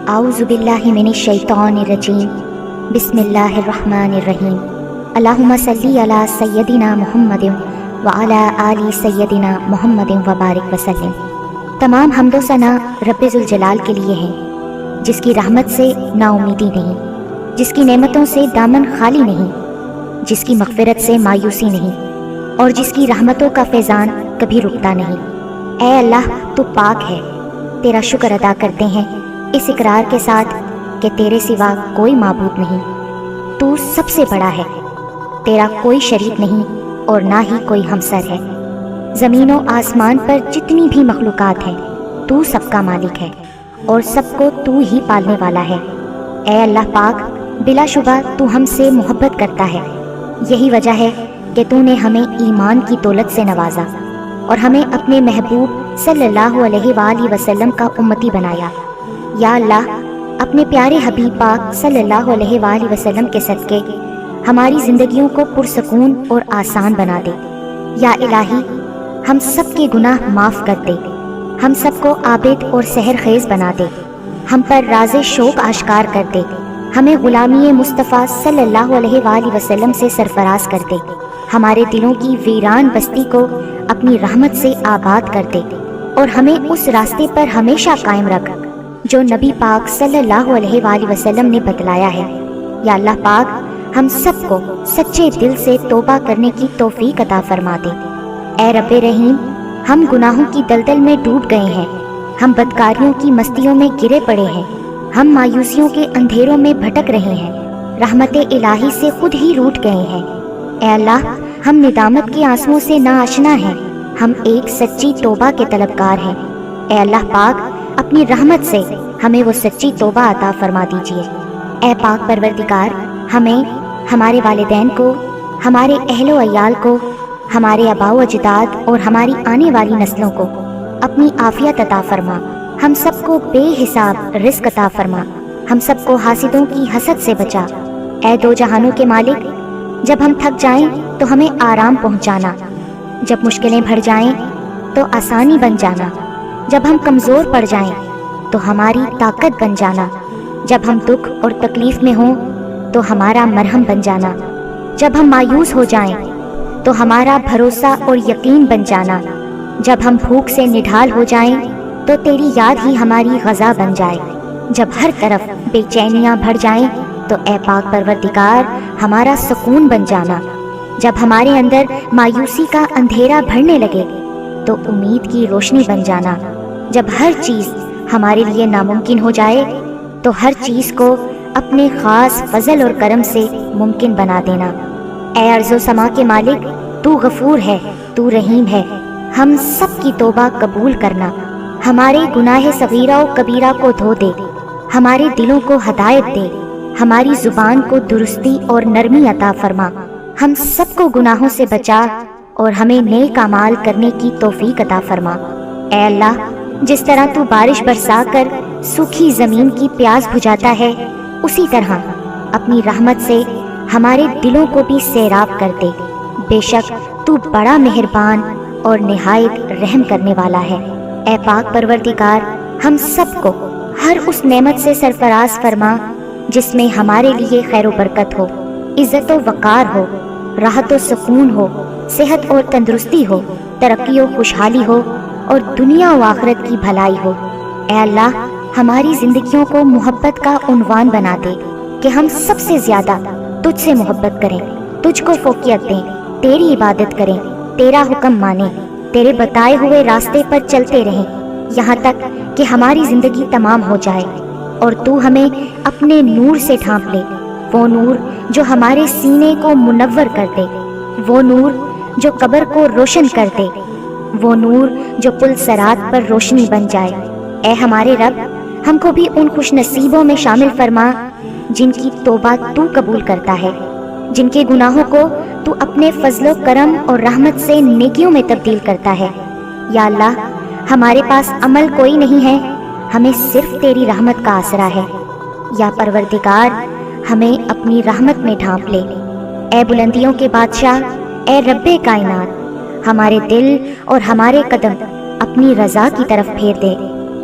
اعوذ باللہ من الشیطان الرجیم بسم اللہ الرحمن الرحیم اللہم صلی علی سیدنا محمد وعلی آل سیدنا محمد وبارک وسلم۔ تمام حمد و ثنا رب ذوالجلال کے لیے ہیں، جس کی رحمت سے نا امیدی نہیں، جس کی نعمتوں سے دامن خالی نہیں، جس کی مغفرت سے مایوسی نہیں، اور جس کی رحمتوں کا فیضان کبھی رکتا نہیں۔ اے اللہ، تو پاک ہے، تیرا شکر ادا کرتے ہیں اس اقرار کے ساتھ کہ تیرے سوا کوئی معبود نہیں، تو سب سے بڑا ہے، تیرا کوئی شریک نہیں اور نہ ہی کوئی ہمسر ہے۔ زمین و آسمان پر جتنی بھی مخلوقات ہیں تو سب کا مالک ہے اور سب کو تو ہی پالنے والا ہے۔ اے اللہ پاک، بلا شبہ تو ہم سے محبت کرتا ہے، یہی وجہ ہے کہ تو نے ہمیں ایمان کی دولت سے نوازا اور ہمیں اپنے محبوب صلی اللہ علیہ وآلہ وسلم کا امتی بنایا۔ یا اللہ، اپنے پیارے حبیب پاک صلی اللہ علیہ وآلہ وسلم کے صدقے ہماری زندگیوں کو پرسکون اور آسان بنا دے۔ یا الہی، ہم سب کے گناہ معاف کر دے، ہم سب کو عابد اور سحر خیز بنا دے، ہم پر راز شوق آشکار کر دے، ہمیں غلامی مصطفیٰ صلی اللہ علیہ وآلہ وسلم سے سرفراز کر دے، ہمارے دلوں کی ویران بستی کو اپنی رحمت سے آباد کر دے اور ہمیں اس راستے پر ہمیشہ قائم رکھ جو نبی پاک صلی اللہ علیہ وآلہ وسلم نے بتلایا ہے۔ یا اللہ پاک، ہم سب کو سچے دل سے توبہ کرنے کی توفیق عطا فرما دے۔ اے رب رحیم، ہم گناہوں کی دلدل میں ڈوب گئے ہیں، ہم بدکاریوں کی مستیوں میں گرے پڑے ہیں، ہم مایوسیوں کے اندھیروں میں بھٹک رہے ہیں، رحمت الہی سے خود ہی روٹھ گئے ہیں۔ اے اللہ، ہم ندامت کے آنسوؤں سے ناآشنا ہیں، ہم ایک سچی توبہ کے طلبگار ہیں۔ اے اللہ پاک، اپنی رحمت سے ہمیں وہ سچی توبہ عطا فرما دیجیے۔ اے پاک پروردگار، ہمیں، ہمارے والدین کو، ہمارے اہل و عیال کو، ہمارے آباء و اجداد اور ہماری آنے والی نسلوں کو اپنی عافیت عطا فرما، ہم سب کو بے حساب رزق عطا فرما، ہم سب کو حاسدوں کی حسد سے بچا۔ اے دو جہانوں کے مالک، جب ہم تھک جائیں تو ہمیں آرام پہنچانا، جب مشکلیں بڑھ جائیں تو آسانی بن جانا، جب ہم کمزور پڑ جائیں تو ہماری طاقت بن جانا، جب ہم دکھ اور تکلیف میں ہوں تو ہمارا مرہم بن جانا، جب ہم مایوس ہو جائیں تو ہمارا بھروسہ اور یقین بن جانا، جب ہم بھوک سے نڈھال ہو جائیں تو تیری یاد ہی ہماری غذا بن جائے، جب ہر طرف بے چینیاں بھر جائیں تو اے پاک پروردگار ہمارا سکون بن جانا، جب ہمارے اندر مایوسی کا اندھیرا بھرنے لگے تو امید کی روشنی بن جانا، جب ہر چیز ہمارے لیے ناممکن ہو جائے تو ہر چیز کو اپنے خاص فضل اور کرم سے ممکن بنا دینا۔ اے ارض و سما کے مالک، تو غفور ہے، تو رحیم ہے، ہم سب کی توبہ قبول کرنا، ہمارے گناہ صغیرہ و کبیرہ کو دھو دے، ہمارے دلوں کو ہدایت دے، ہماری زبان کو درستی اور نرمی عطا فرما، ہم سب کو گناہوں سے بچا اور ہمیں نیک اعمال کرنے کی توفیق عطا فرما۔ اے اللہ، جس طرح تو بارش برسا کر سوکھی زمین کی پیاس بجھاتا ہے، اسی طرح اپنی رحمت سے ہمارے دلوں کو بھی سیراب کر دے، بے شک تو بڑا مہربان اور نہایت رحم کرنے والا ہے۔ اے پاک پروردگار، ہم سب کو ہر اس نعمت سے سرفراز فرما جس میں ہمارے لیے خیر و برکت ہو، عزت و وقار ہو، راحت و سکون ہو، صحت اور تندرستی ہو، ترقی و خوشحالی ہو اور دنیا و آخرت کی بھلائی ہو۔ اے اللہ، ہماری زندگیوں کو محبت کا عنوان بنا دے کہ ہم سب سے زیادہ تجھ سے محبت کریں، تجھ کو فوقیت دیں، تیری عبادت کریں، تیرا حکم مانیں، تیرے بتائے ہوئے راستے پر چلتے رہیں یہاں تک کہ ہماری زندگی تمام ہو جائے اور تو ہمیں اپنے نور سے ڈھانپ لے، وہ نور جو ہمارے سینے کو منور کر دے، وہ نور جو قبر کو روشن کر دے، وہ نور جو پل صراط پر روشنی بن جائے۔ اے ہمارے رب، ہم کو بھی ان خوش نصیبوں میں شامل فرما جن کی توبہ تو قبول کرتا ہے، جن کے گناہوں کو تو اپنے فضل و کرم اور رحمت سے نیکیوں میں تبدیل کرتا ہے۔ یا اللہ، ہمارے پاس عمل کوئی نہیں ہے، ہمیں صرف تیری رحمت کا آسرا ہے۔ یا پروردگار، ہمیں اپنی رحمت میں ڈھانپ لے۔ اے بلندیوں کے بادشاہ، اے رب کائنات، ہمارے دل اور ہمارے قدم اپنی رضا کی طرف پھیر دے۔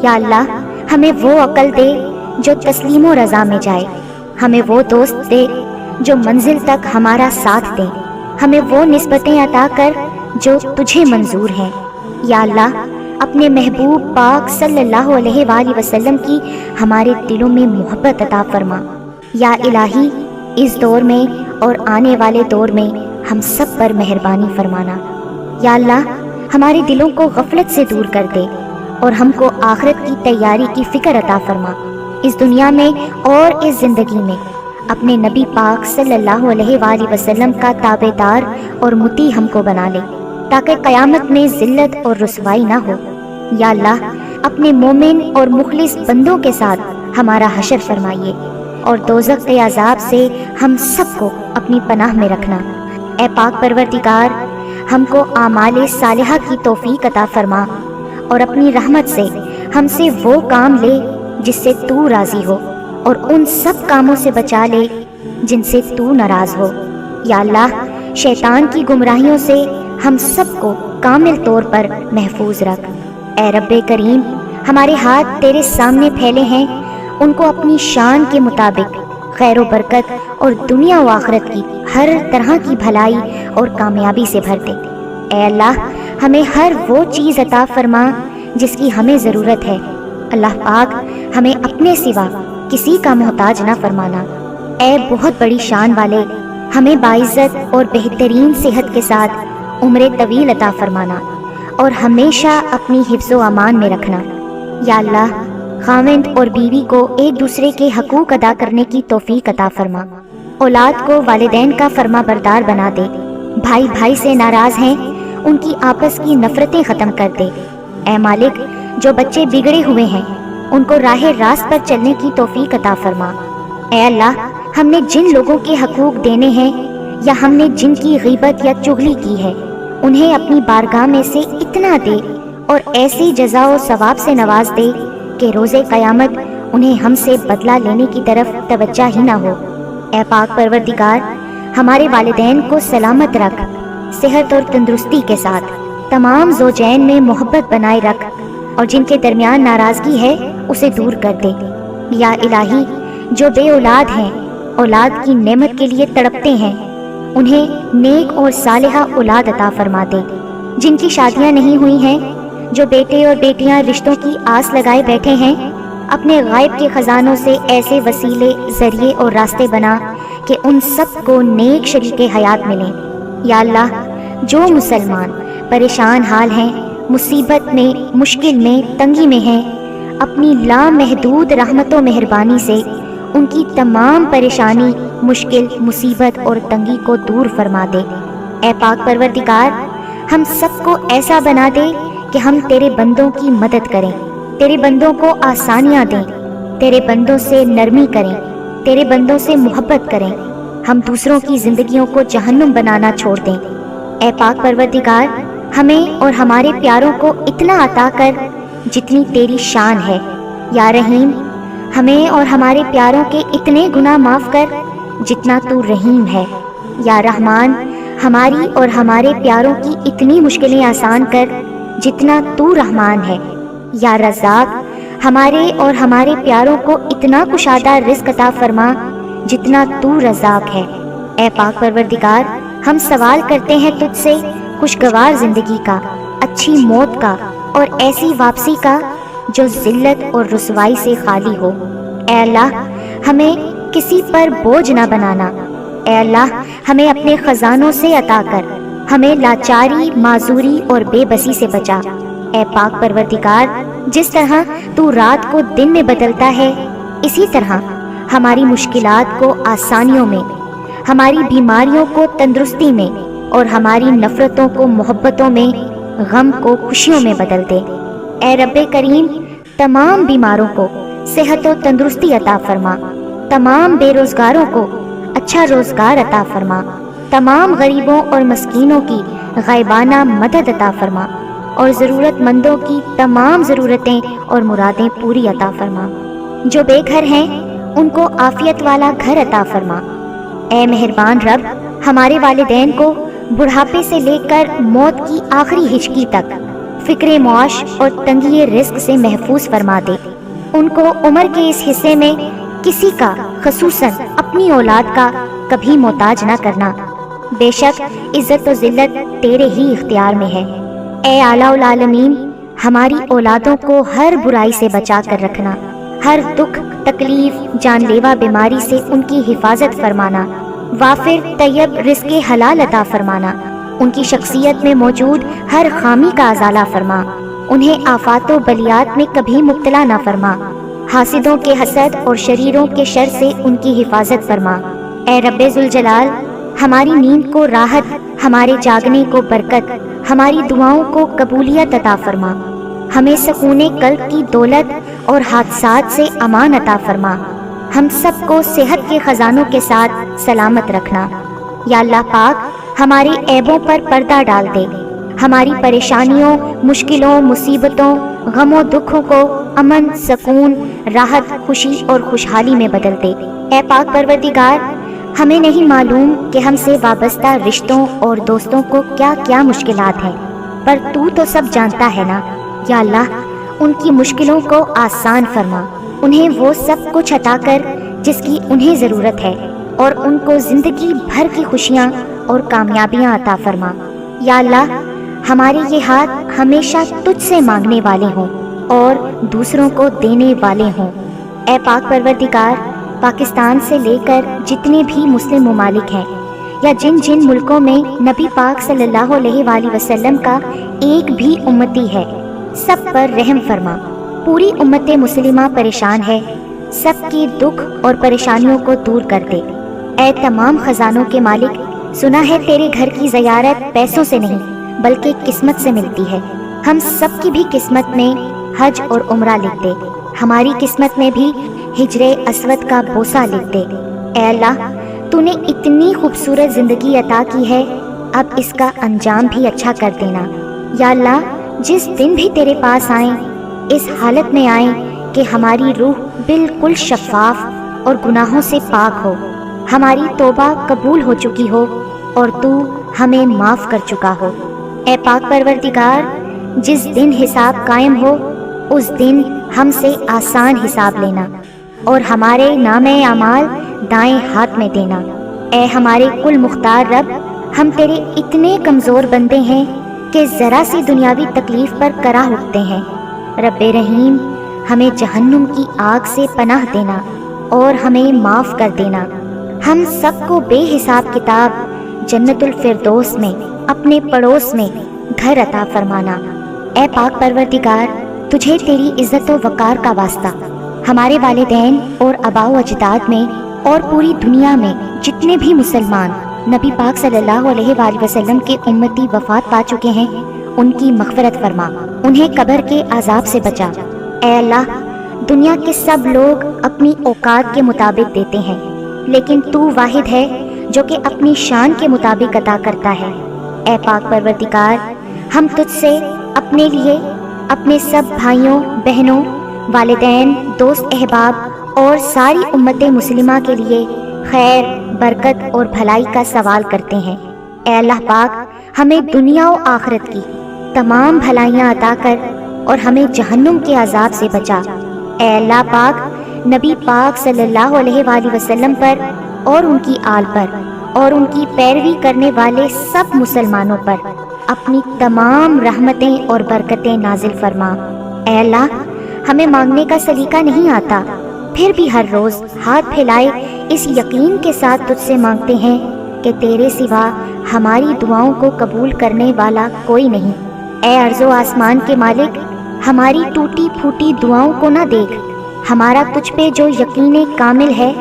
یا اللہ، ہمیں وہ عقل دے جو تسلیم و رضا میں جائے، ہمیں وہ دوست دے جو منزل تک ہمارا ساتھ دیں، ہمیں وہ نسبتیں عطا کر جو تجھے منظور ہیں۔ یا اللہ، اپنے محبوب پاک صلی اللہ علیہ وآلہ وسلم کی ہمارے دلوں میں محبت عطا فرما۔ یا الہی، اس دور میں اور آنے والے دور میں ہم سب پر مہربانی فرمانا۔ یا اللہ، ہمارے دلوں کو غفلت سے دور کر دے اور ہم کو آخرت کی تیاری کی فکر عطا فرما۔ اس دنیا میں اور اس زندگی میں اپنے نبی پاک صلی اللہ علیہ وآلہ وسلم کا تابع دار اور مطیع ہم کو بنا لے، تاکہ قیامت میں ذلت اور رسوائی نہ ہو۔ یا اللہ، اپنے مومن اور مخلص بندوں کے ساتھ ہمارا حشر فرمائیے اور دوزخ کے عذاب سے ہم سب کو اپنی پناہ میں رکھنا۔ اے پاک پروردگار، ہم کو اعمال صالحہ کی توفیق عطا فرما اور اپنی رحمت سے ہم سے وہ کام لے جس سے تو راضی ہو، اور ان سب کاموں سے بچا لے جن سے تو ناراض ہو۔ یا اللہ، شیطان کی گمراہیوں سے ہم سب کو کامل طور پر محفوظ رکھ۔ اے رب کریم، ہمارے ہاتھ تیرے سامنے پھیلے ہیں، ان کو اپنی شان کے مطابق خیر و برکت اور دنیا و آخرت کی ہر طرح کی بھلائی اور کامیابی سے بھر دے۔ اے اللہ، ہمیں ہر وہ چیز عطا فرما جس کی ہمیں ضرورت ہے۔ اللہ پاک، ہمیں اپنے سوا کسی کا محتاج نہ فرمانا۔ اے بہت بڑی شان والے، ہمیں باعزت اور بہترین صحت کے ساتھ عمر طویل عطا فرمانا اور ہمیشہ اپنی حفظ و امان میں رکھنا۔ یا اللہ، خاوند اور بیوی کو ایک دوسرے کے حقوق ادا کرنے کی توفیق عطا فرما، اولاد کو والدین کا فرما بردار بنا دے، بھائی بھائی سے ناراض ہیں ان کی آپس کی نفرتیں ختم کر دے۔ اے مالک، جو بچے بگڑے ہوئے ہیں ان کو راہ راست پر چلنے کی توفیق عطا فرما۔ اے اللہ، ہم نے جن لوگوں کے حقوق دینے ہیں یا ہم نے جن کی غیبت یا چغلی کی ہے، انہیں اپنی بارگاہ میں سے اتنا دے اور ایسی جزا و ثواب سے نواز دے کہ روز قیامت انہیں ہم سے بدلہ لینے کی طرف توجہ ہی نہ ہو۔ اے پاک پروردگار، ہمارے والدین کو سلامت رکھ، صحت اور تندرستی کے ساتھ تمام زوجین میں محبت بنائے رکھ، اور جن کے درمیان ناراضگی ہے اسے دور کر دے۔ یا الہی، جو بے اولاد ہیں، اولاد کی نعمت کے لیے تڑپتے ہیں، انہیں نیک اور صالحہ اولاد عطا فرما دے۔ جن کی شادیاں نہیں ہوئی ہیں، جو بیٹے اور بیٹیاں رشتوں کی آس لگائے بیٹھے ہیں، اپنے غائب کے خزانوں سے ایسے وسیلے، ذریعے اور راستے بنا کہ ان سب کو نیک شریک حیات ملیں۔ یا اللہ، جو مسلمان پریشان حال ہیں، مصیبت میں، مشکل میں، تنگی میں ہیں، اپنی لامحدود رحمت و مہربانی سے ان کی تمام پریشانی، مشکل، مصیبت اور تنگی کو دور فرما دے۔ اے پاک پروردگار، ہم سب کو ایسا بنا دے کہ ہم تیرے بندوں کی مدد کریں، تیرے بندوں کو آسانیاں دیں، تیرے بندوں سے نرمی کریں، تیرے بندوں سے محبت کریں، ہم دوسروں کی زندگیوں کو جہنم بنانا چھوڑ دیں۔ اے پاک پروردگار، ہمیں اور ہمارے پیاروں کو اتنا عطا کر جتنی تیری شان ہے۔ یا رحیم، ہمیں اور ہمارے پیاروں کے اتنے گناہ معاف کر جتنا تو رحیم ہے۔ یا رحمان، ہماری اور ہمارے پیاروں کی اتنی مشکلیں آسان کر جتنا تو رحمان ہے۔ یا رزاق، ہمارے اور ہمارے پیاروں کو اتنا کشادہ رزق عطا فرما جتنا تو رزاق ہے۔ اے پاک پروردگار، ہم سوال کرتے ہیں تجھ سے خوشگوار زندگی کا، اچھی موت کا اور ایسی واپسی کا جو ذلت اور رسوائی سے خالی ہو۔ اے اللہ، ہمیں کسی پر بوجھ نہ بنانا۔ اے اللہ، ہمیں اپنے خزانوں سے عطا کر، ہمیں لاچاری، معذوری اور بے بسی سے بچا۔ اے پاک پروردگار، جس طرح تو رات کو دن میں بدلتا ہے، اسی طرح ہماری مشکلات کو آسانیوں میں، ہماری بیماریوں کو تندرستی میں اور ہماری نفرتوں کو محبتوں میں، غم کو خوشیوں میں بدل دے۔ اے رب کریم، تمام بیماروں کو صحت و تندرستی عطا فرما، تمام بے روزگاروں کو اچھا روزگار عطا فرما، تمام غریبوں اور مسکینوں کی غائبانہ مدد عطا فرما، اور ضرورت مندوں کی تمام ضرورتیں اور مرادیں پوری عطا فرما۔ جو بے گھر ہیں ان کو عافیت والا گھر عطا فرما۔ اے مہربان رب، ہمارے والدین کو بڑھاپے سے لے کر موت کی آخری ہچکی تک فکر معاش اور تنگی رزق سے محفوظ فرما دے۔ ان کو عمر کے اس حصے میں کسی کا خصوصاً اپنی اولاد کا کبھی محتاج نہ کرنا۔ بے شک عزت و ذلت تیرے ہی اختیار میں ہے۔ اے اعلیٰ العالمین، ہماری اولادوں کو ہر برائی سے بچا کر رکھنا، ہر دکھ تکلیف جان لیوا بیماری سے ان کی حفاظت فرمانا، وافر طیب رزق حلال عطا فرمانا، ان کی شخصیت میں موجود ہر خامی کا ازالہ فرما، انہیں آفات و بلیات میں کبھی مبتلا نہ فرما، حاسدوں کے حسد اور شریروں کے شر سے ان کی حفاظت فرما۔ اے رب ذوالجلال، ہماری نیند کو راحت، ہمارے جاگنے کو برکت، ہماری دعاؤں کو قبولیت عطا فرما، ہمیں سکون قلب کی دولت اور حادثات سے امان عطا فرما، ہم سب کو صحت کے خزانوں کے ساتھ سلامت رکھنا۔ یا اللہ پاک، ہمارے عیبوں پر پردہ ڈال دے، ہماری پریشانیوں، مشکلوں، مصیبتوں، غم و دکھوں کو امن، سکون، راحت، خوشی اور خوشحالی میں بدل دے۔ اے پاک پروردگار، ہمیں نہیں معلوم کہ ہم سے وابستہ رشتوں اور دوستوں کو کیا کیا مشکلات ہیں، پر تو سب جانتا ہے نا۔ یا اللہ، ان کی مشکلوں کو آسان فرما، انہیں وہ سب کچھ عطا کر جس کی انہیں ضرورت ہے، اور ان کو زندگی بھر کی خوشیاں اور کامیابیاں عطا فرما۔ یا اللہ، ہمارے یہ ہاتھ ہمیشہ تجھ سے مانگنے والے ہوں اور دوسروں کو دینے والے ہوں۔ اے پاک پروردگار، پاکستان سے لے کر جتنے بھی مسلم ممالک ہیں، یا جن جن ملکوں میں نبی پاک صلی اللہ علیہ وآلہ وسلم کا ایک بھی امتی ہے، سب پر رحم فرما۔ پوری امت مسلمہ پریشان ہے، سب کی دکھ اور پریشانیوں کو دور کر دے۔ اے تمام خزانوں کے مالک، سنا ہے تیرے گھر کی زیارت پیسوں سے نہیں بلکہ قسمت سے ملتی ہے۔ ہم سب کی بھی قسمت میں حج اور عمرہ لکھ دے، ہماری قسمت میں بھی ہجر اسود کا بوسہ لکھ دے۔ اے اللہ، تو نے اتنی خوبصورت زندگی عطا کی ہے، اب اس کا انجام بھی اچھا کر دینا۔ یا اللہ، جس دن بھی تیرے پاس آئیں، اس حالت میں آئیں کہ ہماری روح بالکل شفاف اور گناہوں سے پاک ہو، ہماری توبہ قبول ہو چکی ہو اور تو ہمیں معاف کر چکا ہو۔ اے پاک پروردگار، جس دن حساب قائم ہو، اس دن ہم سے آسان حساب لینا اور ہمارے نامہ اعمال دائیں ہاتھ میں دینا۔ اے ہمارے کل مختار رب، ہم تیرے اتنے کمزور بندے ہیں کہ ذرا سی دنیاوی تکلیف پر کراہ اٹھتے ہیں۔ رب رحیم، ہمیں جہنم کی آگ سے پناہ دینا اور ہمیں معاف کر دینا۔ ہم سب کو بے حساب کتاب جنت الفردوس میں اپنے پڑوس میں گھر عطا فرمانا۔ اے پاک پروردگار، تجھے تیری عزت و وقار کا واسطہ ہمارے والدین اور آباء و اجداد میں اور پوری دنیا میں جتنے بھی مسلمان نبی پاک صلی اللہ علیہ وآلہ وسلم کے امتی وفات پا چکے ہیں، ان کی مغفرت فرما، انہیں قبر کے عذاب سے بچا۔ اے اللہ، دنیا کے سب لوگ اپنی اوقات کے مطابق دیتے ہیں، لیکن تو واحد ہے جو کہ اپنی شان کے مطابق عطا کرتا ہے۔ اے پاک پروردگار، ہم تجھ سے اپنے لیے، اپنے سب بھائیوں بہنوں، والدین، دوست احباب اور ساری امت مسلمہ کے لیے خیر، برکت اور بھلائی کا سوال کرتے ہیں۔ اے اللہ پاک، ہمیں دنیا و آخرت کی تمام بھلائیاں عطا کر اور ہمیں جہنم کے عذاب سے بچا۔ اے اللہ پاک، نبی پاک صلی اللہ علیہ وآلہ وسلم پر اور ان کی آل پر اور ان کی پیروی کرنے والے سب مسلمانوں پر اپنی تمام رحمتیں اور برکتیں نازل فرما۔ اے اللہ، ہمیں مانگنے کا سلیقہ نہیں آتا، پھر بھی ہر روز ہاتھ پھیلائے اس یقین کے ساتھ تجھ سے مانگتے ہیں کہ تیرے سوا ہماری دعاؤں کو قبول کرنے والا کوئی نہیں۔ اے ارض و آسمان کے مالک، ہماری ٹوٹی پھوٹی دعاؤں کو نہ دیکھ، ہمارا تجھ پہ جو یقین کامل ہے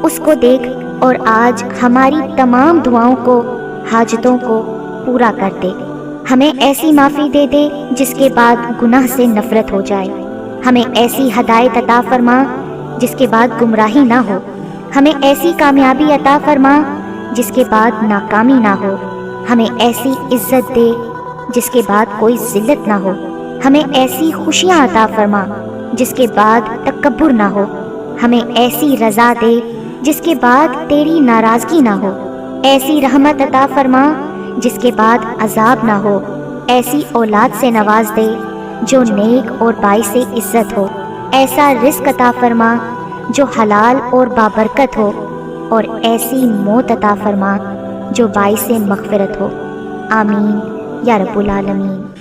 اس کو دیکھ، اور آج ہماری تمام دعاؤں کو، حاجتوں کو پورا کر دے۔ ہمیں ایسی معافی دے دے جس کے بعد گناہ سے نفرت ہو جائے، ہمیں ایسی ہدایت عطا فرما جس کے بعد گمراہی نہ ہو، ہمیں ایسی کامیابی عطا فرما جس کے بعد ناکامی نہ ہو، ہمیں ایسی عزت دے جس کے بعد کوئی ذلت نہ ہو، ہمیں ایسی خوشیاں عطا فرما جس کے بعد تکبر نہ ہو، ہمیں ایسی رضا دے جس کے بعد تیری ناراضگی نہ ہو، ایسی رحمت عطا فرما جس کے بعد عذاب نہ ہو، ایسی اولاد سے نواز دے جو نیک اور باعث عزت ہو، ایسا رزق عطا فرما جو حلال اور بابرکت ہو، اور ایسی موت عطا فرما جو باعث مغفرت ہو۔ آمین یا رب العالمین۔